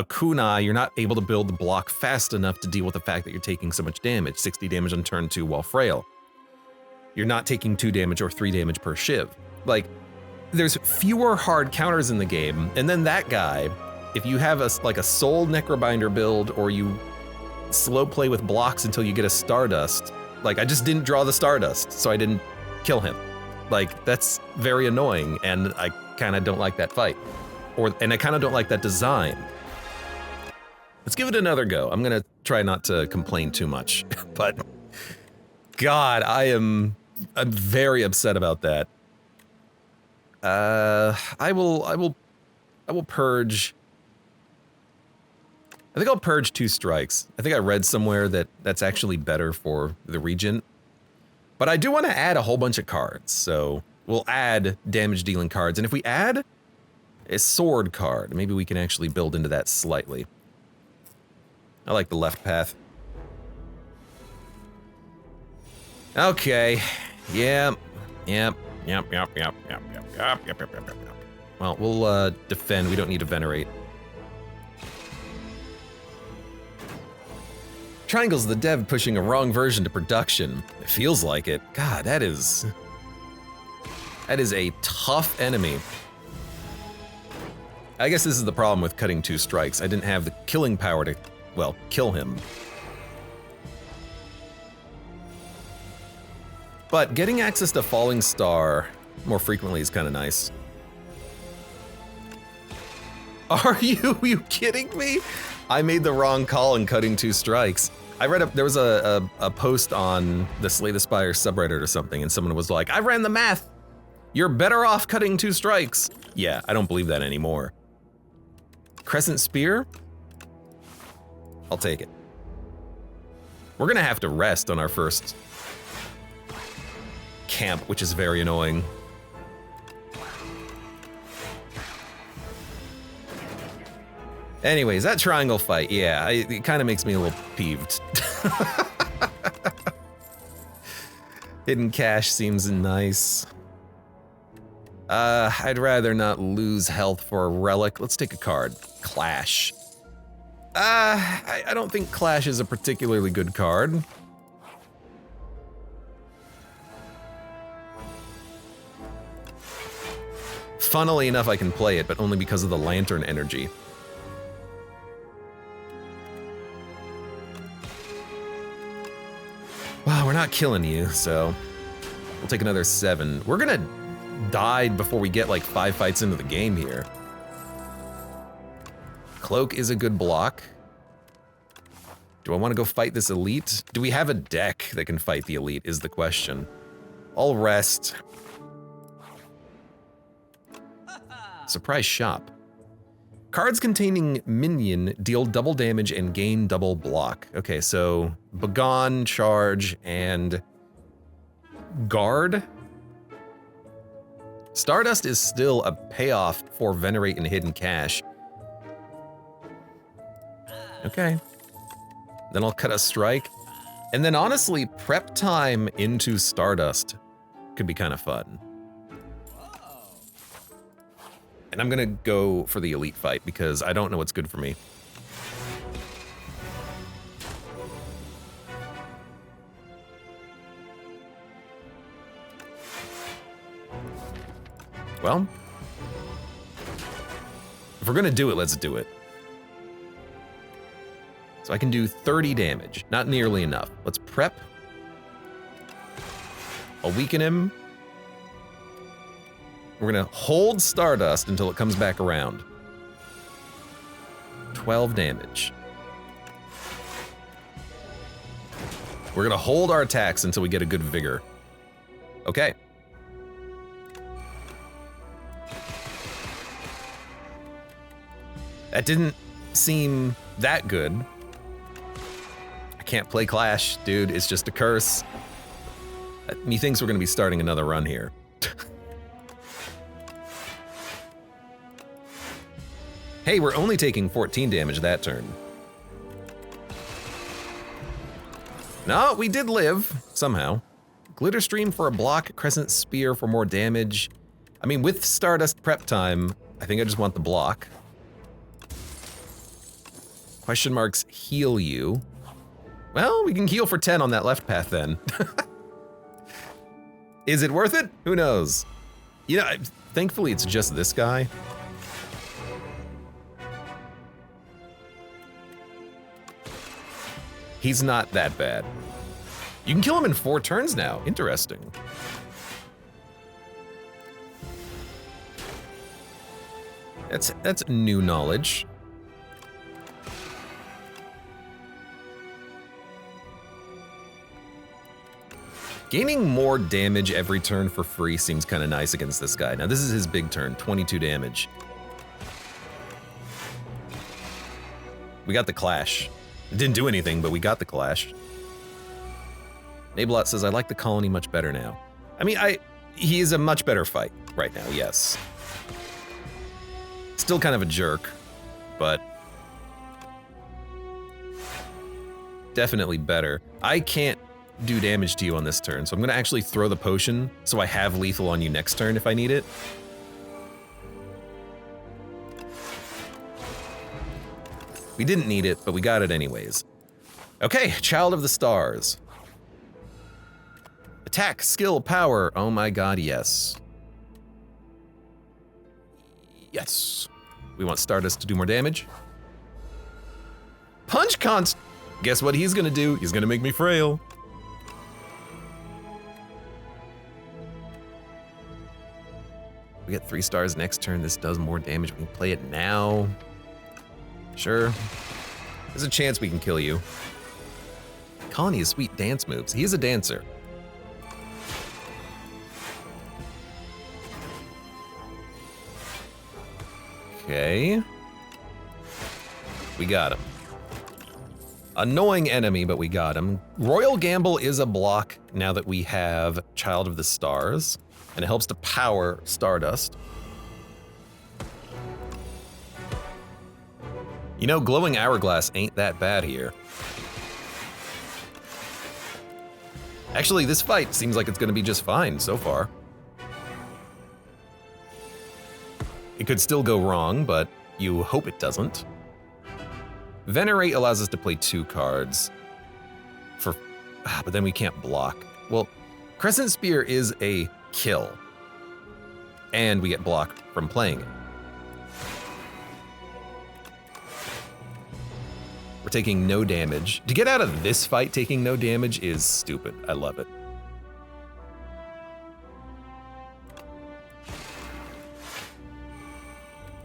kunai, you're not able to build the block fast enough to deal with the fact that you're taking so much damage, 60 damage on turn 2 while frail. You're not taking 2 damage or 3 damage per shiv. Like, there's fewer hard counters in the game, and then that guy, if you have a soul necrobinder build, or you slow play with blocks until you get a Stardust, like, I just didn't draw the Stardust, so I didn't kill him. Like, that's very annoying, and I kind of don't like that fight. And I kind of don't like that design. Let's give it another go. I'm gonna try not to complain too much, but God, I'm very upset about that. I will purge. I think I'll purge 2 strikes. I think I read somewhere that that's actually better for the Regent. But I do want to add a whole bunch of cards, so we'll add damage dealing cards. And if we add a sword card, maybe we can actually build into that slightly. I like the left path. Okay. Yep. Well, we'll defend. We don't need to venerate. Triangle's the dev pushing a wrong version to production. It feels like it. God, that is a tough enemy. I guess this is the problem with cutting 2 strikes. I didn't have the killing power to, well, kill him. But getting access to Falling Star more frequently is kind of nice. Are you kidding me? I made the wrong call in cutting 2 strikes. I read there was a post on the Slay the Spire subreddit or something, and someone was like, I ran the math. You're better off cutting 2 strikes. Yeah, I don't believe that anymore. Crescent Spear? I'll take it. We're gonna have to rest on our first camp, which is very annoying. Anyways, that triangle fight, yeah, it kind of makes me a little peeved. Hidden cache seems nice. I'd rather not lose health for a relic. Let's take a card. Clash. I don't think Clash is a particularly good card. Funnily enough, I can play it, but only because of the lantern energy. Wow, we're not killing you, so we'll take another 7. We're gonna die before we get like 5 fights into the game here. Cloak is a good block. Do I want to go fight this elite? Do we have a deck that can fight the elite is the question. I'll rest. Surprise shop. Cards containing minion deal double damage and gain double block. Okay, so Begone, Charge, and Guard. Stardust is still a payoff for Venerate and Hidden Cache. Okay. Then I'll cut a strike. And then honestly, prep time into Stardust could be kind of fun. And I'm gonna go for the elite fight because I don't know what's good for me. Well, if we're gonna do it, let's do it. So I can do 30 damage, not nearly enough. Let's prep. I'll weaken him. We're gonna hold Stardust until it comes back around. 12 damage. We're gonna hold our attacks until we get a good vigor. Okay. That didn't seem that good. I can't play Clash, dude, it's just a curse. Methinks we're gonna be starting another run here. Hey, we're only taking 14 damage that turn. No, we did live, somehow. Glitter Stream for a block, Crescent Spear for more damage. I mean, with Stardust prep time, I think I just want the block. Question marks heal you. Well, we can heal for 10 on that left path then. Is it worth it? Who knows? You know, thankfully it's just this guy. He's not that bad. You can kill him in 4 turns now. Interesting. That's new knowledge. Gaining more damage every turn for free seems kind of nice against this guy. Now this is his big turn, 22 damage. We got the Clash. It didn't do anything, but we got the Clash. MacLeod says, I like the colony much better now. I mean, he is a much better fight right now, yes. Still kind of a jerk, but definitely better. I can't do damage to you on this turn, so I'm gonna actually throw the potion so I have lethal on you next turn if I need it. We didn't need it, but we got it anyways. Okay, Child of the Stars. Attack, skill, power. Oh my god, yes. Yes. We want Stardust to do more damage. Punch Const. Guess what he's gonna do? He's gonna make me frail. We get 3 stars next turn. This does more damage. We can play it now. Sure. There's a chance we can kill you. Colony has sweet dance moves. He is a dancer. Okay. We got him. Annoying enemy, but we got him. Royal Gamble is a block now that we have Child of the Stars, and it helps to power Stardust. You know, Glowing Hourglass ain't that bad here. Actually, this fight seems like it's gonna be just fine so far. It could still go wrong, but you hope it doesn't. Venerate allows us to play 2 cards. But then we can't block. Well, Crescent Spear is a kill. And we get blocked from playing it. We're taking no damage. To get out of this fight taking no damage is stupid. I love it.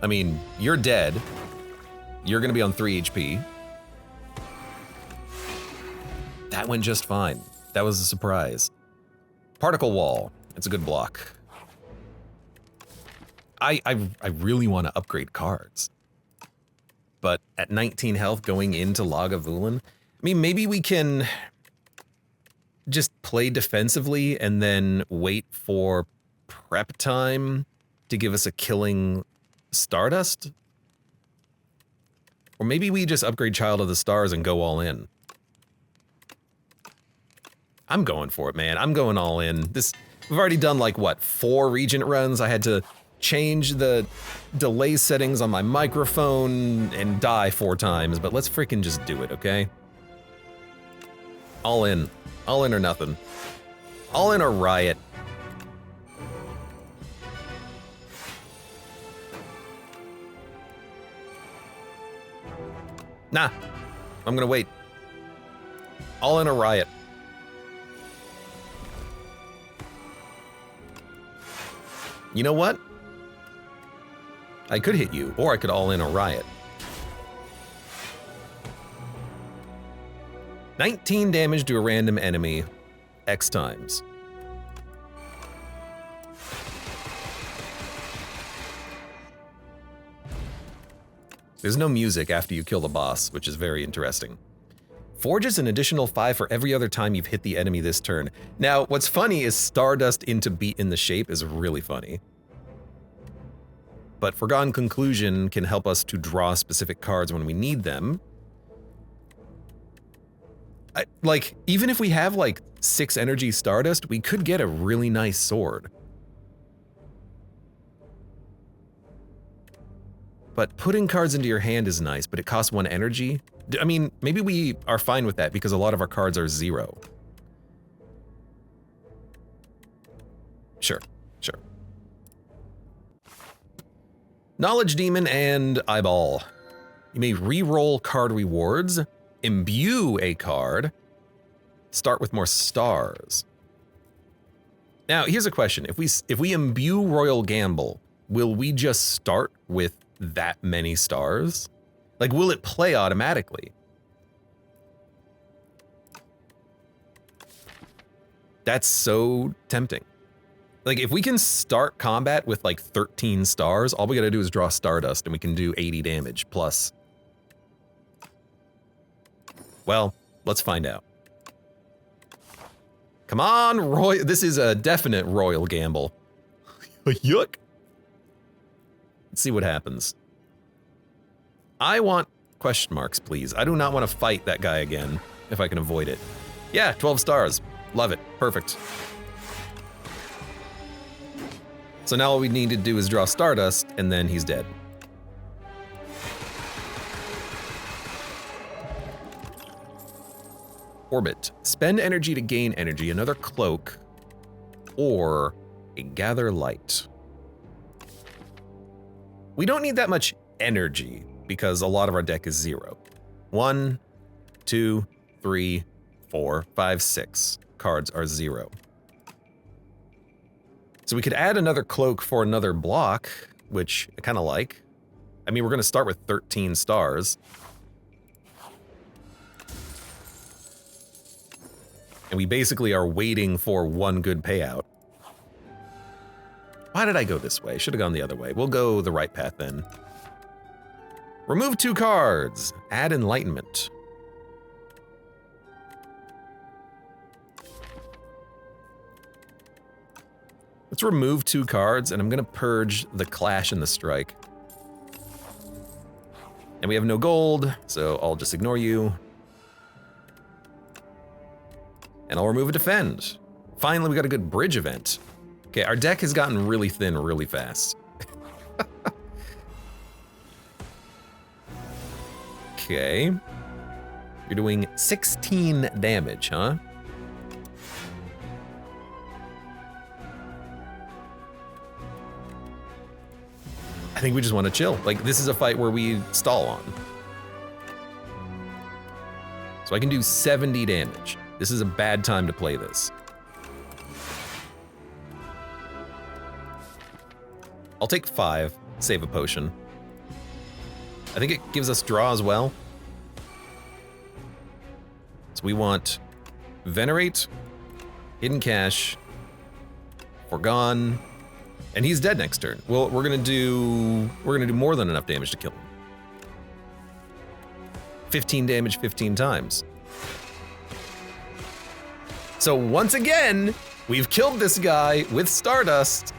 I mean, you're dead. You're gonna be on 3 HP. That went just fine. That was a surprise. Particle Wall. It's a good block. I really want to upgrade cards. But at 19 health going into Lagavulin, I mean, maybe we can just play defensively and then wait for prep time to give us a killing Stardust? Or maybe we just upgrade Child of the Stars and go all in. I'm going for it, man. I'm going all in. We've already done like, what, 4 Regent runs? I had to change the delay settings on my microphone and die 4 times, but let's freaking just do it, okay? All in. All in or nothing. All in or riot. Nah, I'm gonna wait. All in or riot. You know what? I could hit you, or I could all in or riot. 19 damage to a random enemy, X times. There's no music after you kill the boss, which is very interesting. Forges an additional 5 for every other time you've hit the enemy this turn. Now, what's funny is Stardust into Beat in the Shape is really funny. But Forgotten Conclusion can help us to draw specific cards when we need them. Like, even if we have like 6 energy Stardust, we could get a really nice sword. But putting cards into your hand is nice, but it costs 1 energy. I mean, maybe we are fine with that because a lot of our cards are 0. Sure, sure. Knowledge Demon and Eyeball. You may re-roll card rewards, imbue a card, start with more stars. Now, here's a question. If we imbue Royal Gamble, will we just start with that many stars? Like, will it play automatically? That's so tempting. Like, if we can start combat with like 13 stars, all we gotta do is draw Stardust and we can do 80 damage plus. Well, let's find out. Come on, Roy. This is a definite Royal Gamble. Yuck. Let's see what happens. I want question marks, please. I do not want to fight that guy again, if I can avoid it. Yeah, 12 stars. Love it. Perfect. So now all we need to do is draw Stardust, and then he's dead. Orbit. Spend energy to gain energy, another cloak, or a gather light. We don't need that much energy because a lot of our deck is 0. 1, 2, 3, 4, 5, 6 cards are 0. So we could add another cloak for another block, which I kind of like. I mean, we're going to start with 13 stars. And we basically are waiting for 1 good payout. Why did I go this way? Should have gone the other way. We'll go the right path then. Remove 2 cards. Add Enlightenment. Let's remove 2 cards, and I'm gonna purge the Clash and the Strike. And we have no gold, so I'll just ignore you. And I'll remove a Defend. Finally, we got a good bridge event. Okay, our deck has gotten really thin really fast. Okay. You're doing 16 damage, huh? I think we just want to chill. Like, this is a fight where we stall on. So I can do 70 damage. This is a bad time to play this. I'll take 5, save a potion. I think it gives us draw as well. So we want Venerate, Hidden Cache, Forgone, and he's dead next turn. Well, we're gonna do more than enough damage to kill him. 15 damage 15 times. So once again, we've killed this guy with Stardust.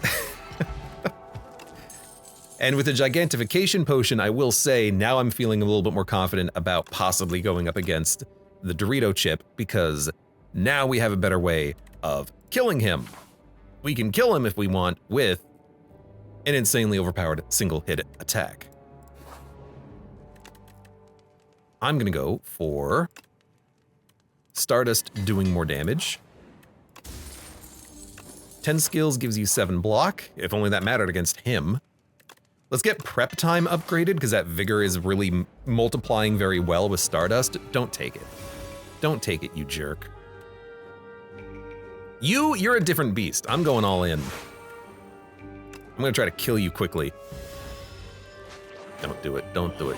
And with the Gigantification Potion, I will say, now I'm feeling a little bit more confident about possibly going up against the Dorito chip, because now we have a better way of killing him. We can kill him if we want with an insanely overpowered single hit attack. I'm gonna go for Stardust doing more damage. 10 skills gives you 7 block, if only that mattered against him. Let's get prep time upgraded, because that vigor is really multiplying very well with Stardust. Don't take it. Don't take it, you jerk. You're a different beast. I'm going all in. I'm gonna try to kill you quickly. Don't do it, don't do it.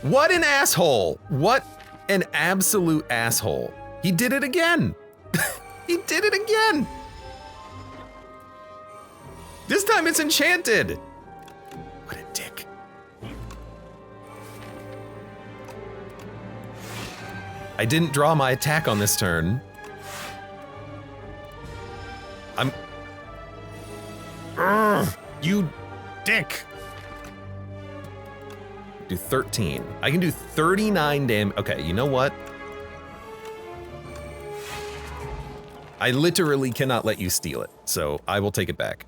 What an asshole! What an absolute asshole. He did it again! He did it again! This time it's enchanted! What a dick. I didn't draw my attack on this turn. You dick! Do 13. I can do 39 damage. Okay, you know what? I literally cannot let you steal it, so I will take it back.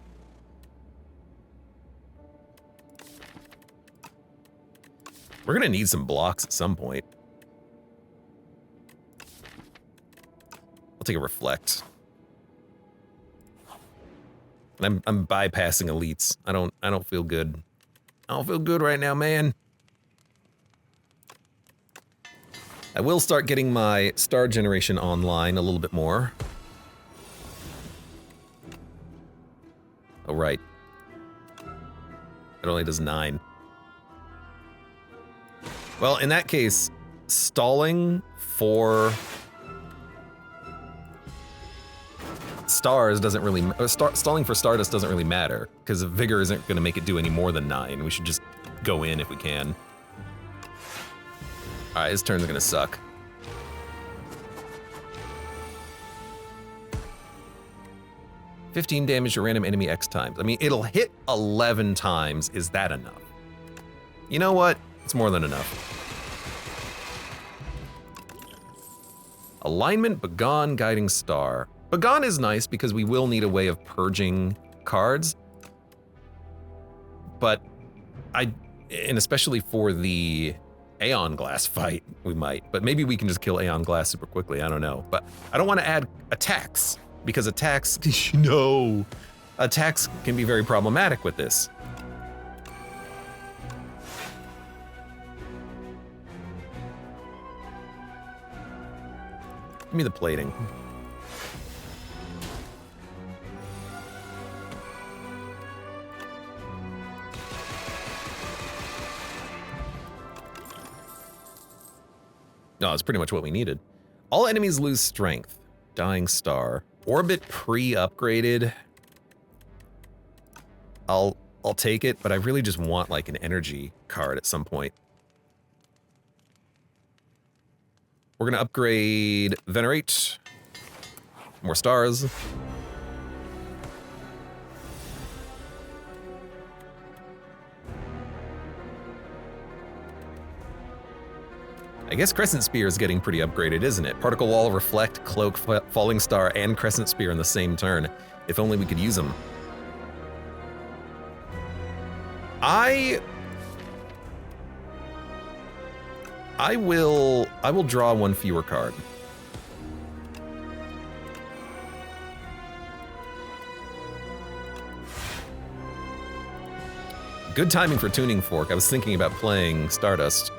We're gonna need some blocks at some point. I'll take a reflect. And I'm bypassing elites. I don't feel good. I don't feel good right now, man. I will start getting my star generation online a little bit more. Oh, right. It only does 9. Well, in that case, stalling for stars doesn't really, stalling for Stardust doesn't really matter, because Vigor isn't going to make it do any more than 9. We should just go in if we can. Alright, his turn's gonna suck. $15 damage to random enemy X times. I mean, it'll hit 11 times. Is that enough? You know what? It's more than enough. Alignment, Begone, Guiding Star. Begone is nice because we will need a way of purging cards. But and especially for the Aeon Glass fight, we might. But maybe we can just kill Aeon Glass super quickly, I don't know. But I don't want to add attacks, because attacks, no. Attacks can be very problematic with this. Give me the plating. No, it's pretty much what we needed. All enemies lose strength. Dying Star. Orbit pre-upgraded. I'll take it, but I really just want like an energy card at some point. We're gonna upgrade Venerate. More stars. I guess Crescent Spear is getting pretty upgraded, isn't it? Particle Wall, Reflect, Cloak, Falling Star, and Crescent Spear in the same turn. If only we could use them. I will draw one fewer card. Good timing for Tuning Fork. I was thinking about playing Stardust.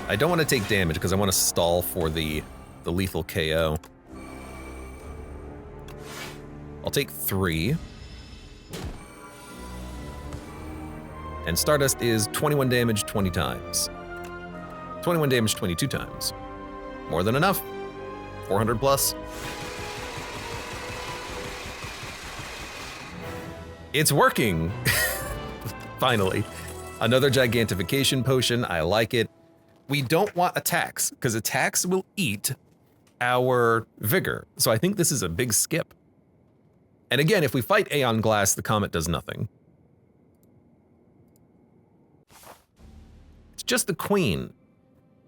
I don't want to take damage because I want to stall for the lethal KO. I'll take 3. And Stardust is 21 damage 20 times. 21 damage 22 times. More than enough. 400 plus. It's working! Finally. Another Gigantification Potion, I like it. We don't want attacks, because attacks will eat our Vigor. So I think this is a big skip. And again, if we fight Aeon Glass, the Comet does nothing. It's just the Queen.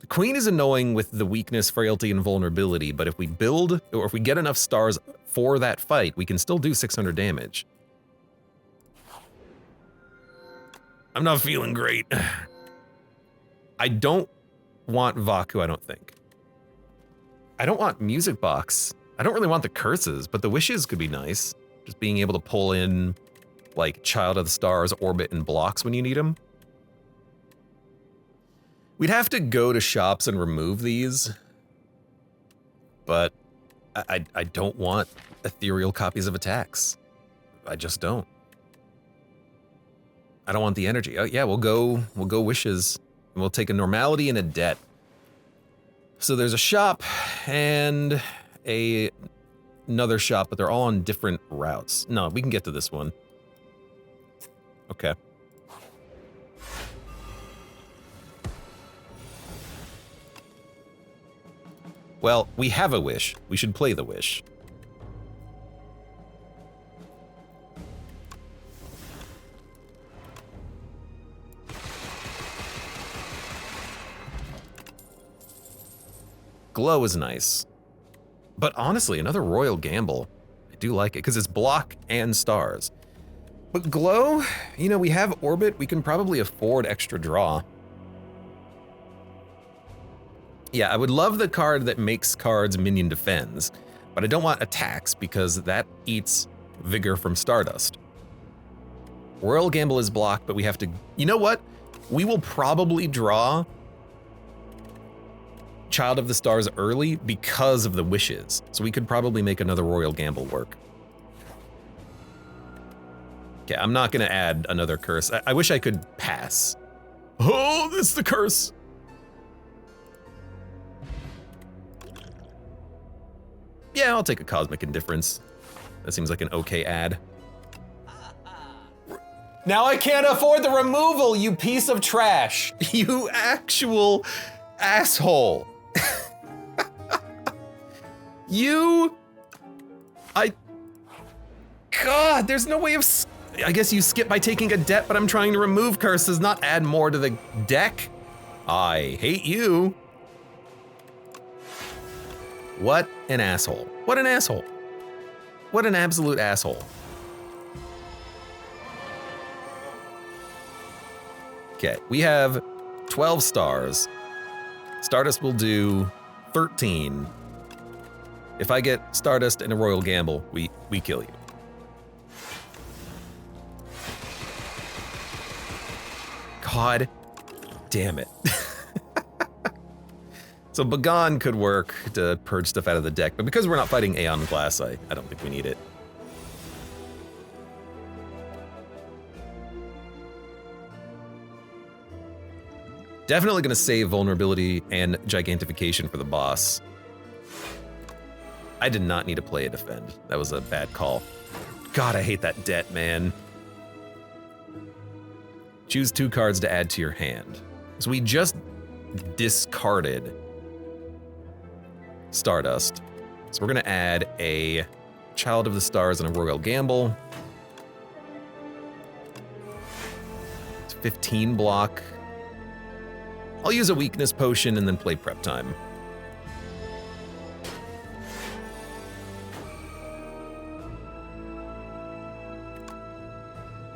The Queen is annoying with the weakness, frailty, and vulnerability, but if we build, or if we get enough stars for that fight, we can still do 600 damage. I'm not feeling great. I don't want Vaku, I don't think. I don't want Music Box. I don't really want the curses, but the wishes could be nice. Just being able to pull in, like, Child of the Stars, Orbit, and blocks when you need them. We'd have to go to shops and remove these, but I don't want ethereal copies of attacks. I just don't. I don't want the energy. Oh yeah, we'll go wishes, and we'll take a normality and a debt. So there's a shop and another shop, but they're all on different routes. No, we can get to this one. Okay. Well, we have a wish. We should play the wish. Glow is nice. But honestly, another royal gamble. I do like it, because it's block and stars. But glow, you know, we have orbit, we can probably afford extra draw. Yeah, I would love the card that makes cards minion defends, but I don't want attacks because that eats vigor from Stardust. Royal Gamble is blocked, but we have to, you know what? We will probably draw Child of the Stars early because of the wishes. So we could probably make another Royal Gamble work. Okay, I'm not gonna add another curse. I wish I could pass. Oh, this is the curse. Yeah, I'll take a Cosmic Indifference. That seems like an okay ad. Now I can't afford the removal, you piece of trash. You actual asshole. God, there's no way of, I guess you skip by taking a debt, but I'm trying to remove curses, not add more to the deck. I hate you. What an asshole. What an asshole. What an absolute asshole. Okay, we have 12 stars. Stardust will do 13. If I get Stardust and a Royal Gamble, we kill you. God damn it. So Bagan could work to purge stuff out of the deck, but because we're not fighting Aeon Glass, I don't think we need it. Definitely gonna save vulnerability and gigantification for the boss. I did not need to play a defend. That was a bad call. God, I hate that debt, man. Choose 2 cards to add to your hand. So we just discarded Stardust. So we're gonna add a Child of the Stars and a Royal Gamble. It's 15 block. I'll use a weakness potion and then play prep time.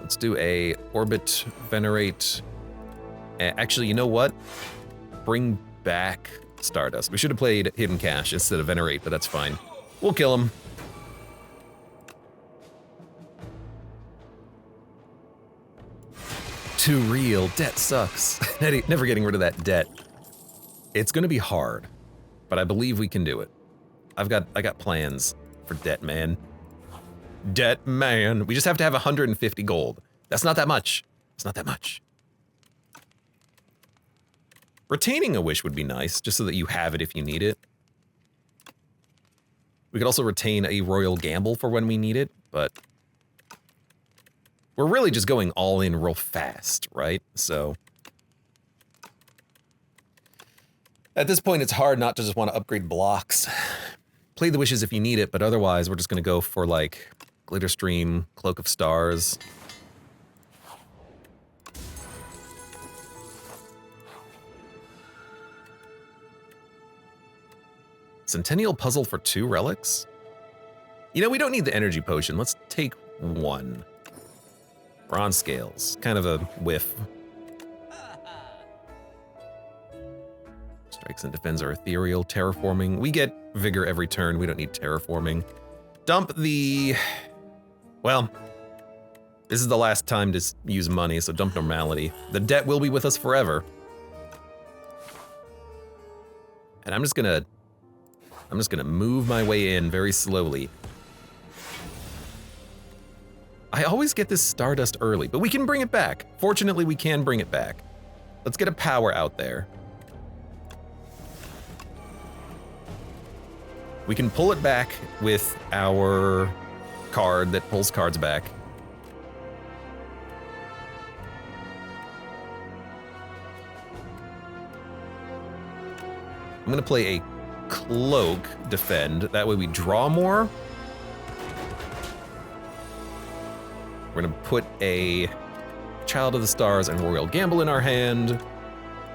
Let's do a Orbit, Venerate. Actually, you know what? Bring back Stardust. We should have played Hidden Cache instead of Venerate, but that's fine. We'll kill him. Too real. Debt sucks. Never getting rid of that debt. It's gonna be hard, but I believe we can do it. I got plans for Debt Man. Debt Man. We just have to have 150 gold. That's not that much. It's not that much. Retaining a wish would be nice, just so that you have it if you need it. We could also retain a Royal Gamble for when we need it, but we're really just going all in real fast, right? So at this point, it's hard not to just want to upgrade blocks. Play the wishes if you need it, but otherwise we're just gonna go for like Glitter Stream, Cloak of Stars. Centennial puzzle for 2 relics? You know, we don't need the energy potion. Let's take 1. Bronze scales, kind of a whiff. Strikes and defends are ethereal. Terraforming, we get vigor every turn. We don't need terraforming. Dump the, well, this is the last time to use money, so dump normality. The debt will be with us forever. And I'm just gonna move my way in very slowly. I always get this Stardust early, but we can bring it back. Fortunately, we can bring it back. Let's get a power out there. We can pull it back with our card that pulls cards back. I'm gonna play a Cloak defend. That way we draw more. We're gonna put a Child of the Stars and Royal Gamble in our hand.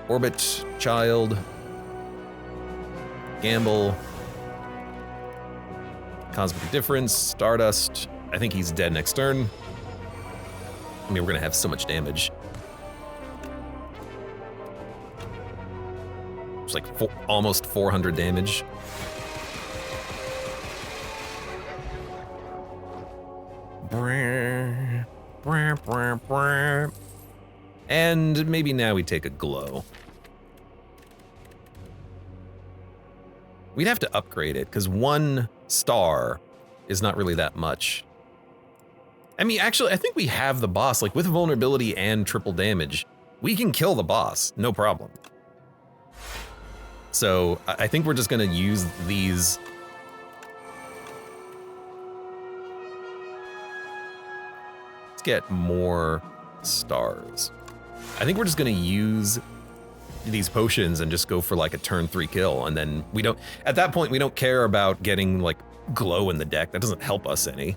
Orbit, Child, Gamble, Cosmic Difference, Stardust. I think he's dead next turn. I mean, we're gonna have so much damage. It's like almost 400 damage. And maybe now we take a glow. We'd have to upgrade it, because 1 star is not really that much. I mean, actually, I think we have the boss, like with vulnerability and triple damage. We can kill the boss, no problem. So I think we're just gonna use these. Let's get more stars. I think we're just gonna use these potions and just go for like a turn 3 kill, and then we don't, at that point, we don't care about getting like glow in the deck. That doesn't help us any.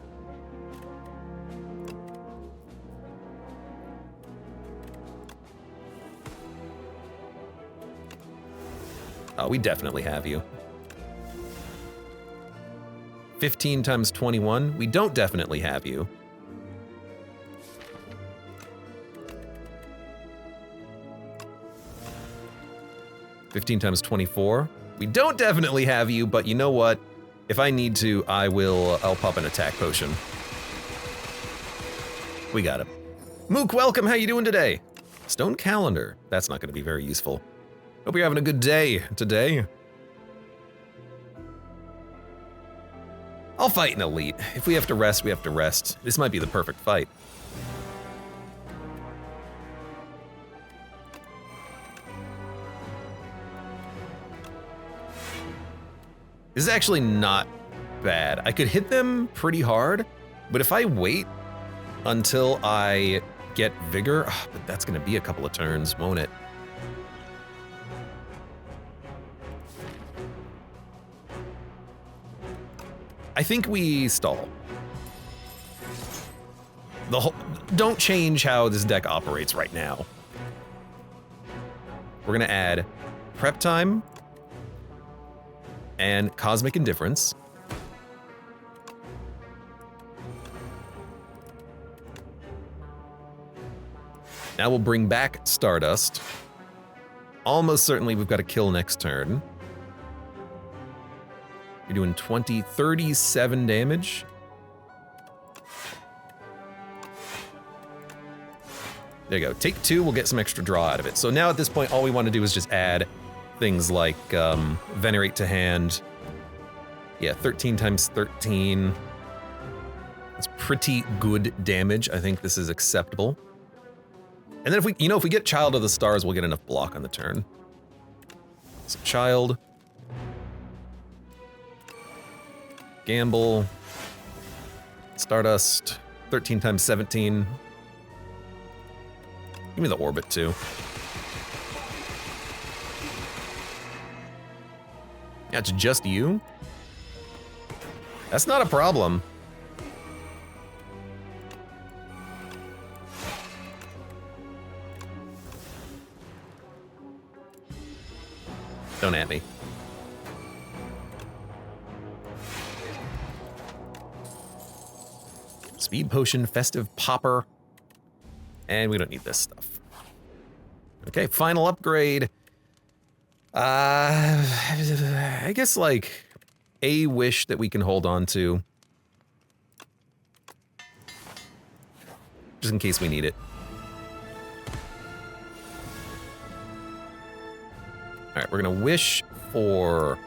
Oh, we definitely have you. 15 times 21, we don't definitely have you. $15 times 24. We don't definitely have you, but you know what? If I need to, I'll pop an attack potion. We got him. Mook, welcome, how you doing today? Stone calendar, that's not gonna be very useful. Hope you're having a good day today. I'll fight an elite. If we have to rest, we have to rest. This might be the perfect fight. This is actually not bad. I could hit them pretty hard, but if I wait until I get vigor, but that's gonna be a couple of turns, won't it? I think we stall. Don't change how this deck operates right now. We're gonna add prep time and Cosmic Indifference. Now we'll bring back Stardust. Almost certainly we've got to kill next turn. You're doing 37 damage. There you go. Take 2, we'll get some extra draw out of it. So now at this point, all we want to do is just add things like Venerate to hand. Yeah, 13 times 13. That's pretty good damage. I think this is acceptable. And then if we get Child of the Stars, we'll get enough block on the turn. So Child. Gamble. Stardust. 13 times 17. Give me the Orbit too. Yeah, it's just you? That's not a problem. Don't at me. Speed potion, festive popper. And we don't need this stuff. Okay, final upgrade. I guess like a wish that we can hold on to. Just in case we need it. All right, we're gonna wish for...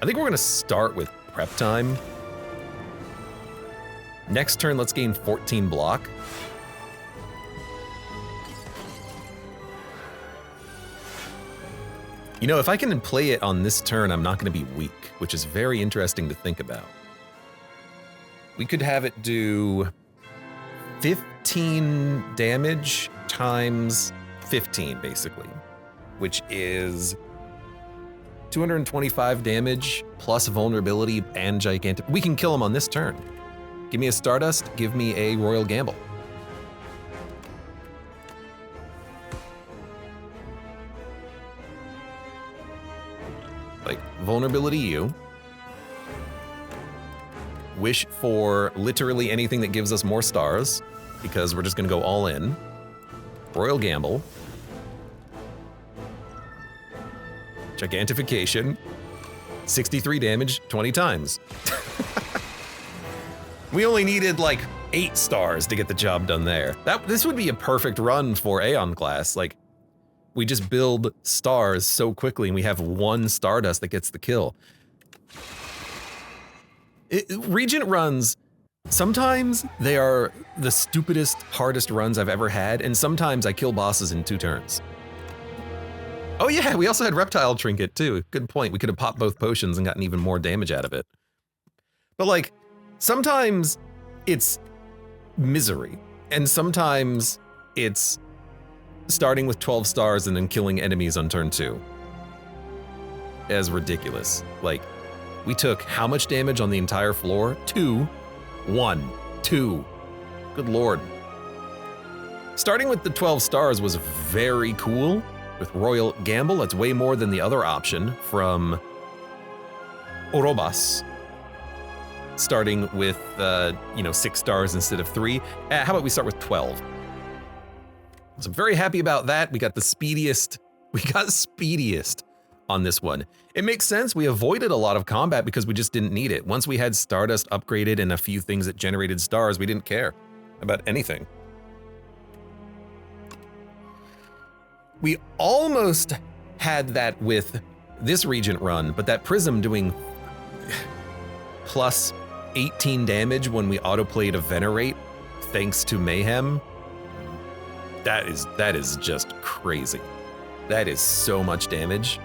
I think we're gonna start with prep time. Next turn, let's gain 14 block. You know, if I can play it on this turn, I'm not gonna be weak, which is very interesting to think about. We could have it do 15 damage times 15, basically, which is 225 damage plus vulnerability and gigantic. We can kill him on this turn. Give me a Stardust, give me a Royal Gamble. Like, vulnerability you. Wish for literally anything that gives us more stars, because we're just gonna go all in. Royal Gamble. Gigantification. 63 damage 20 times. We only needed like 8 stars to get the job done there. This would be a perfect run for Aeon class. Like, we just build stars so quickly and we have 1 Stardust that gets the kill. Regent runs, sometimes they are the stupidest, hardest runs I've ever had, and sometimes I kill bosses in 2 turns. Oh yeah, we also had Reptile Trinket too. Good point. We could have popped both potions and gotten even more damage out of it. But like, sometimes it's misery, and sometimes it's starting with 12 stars and then killing enemies on turn 2. As ridiculous. Like, we took how much damage on the entire floor? 2, 1, 2. Good lord. Starting with the 12 stars was very cool. With Royal Gamble, that's way more than the other option from Orobas. Starting with, 6 stars instead of 3. How about we start with 12? So I'm very happy about that. We got the speediest. We got speediest on this one. It makes sense. We avoided a lot of combat because we just didn't need it. Once we had Stardust upgraded and a few things that generated stars, we didn't care about anything. We almost had that with this Regent run, but that Prism doing plus 18 damage when we autoplayed a Venerate thanks to Mayhem, that is just crazy. That is so much damage.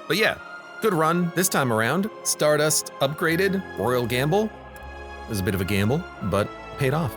But yeah, good run this time around. Stardust upgraded, Royal Gamble. It was a bit of a gamble, but paid off.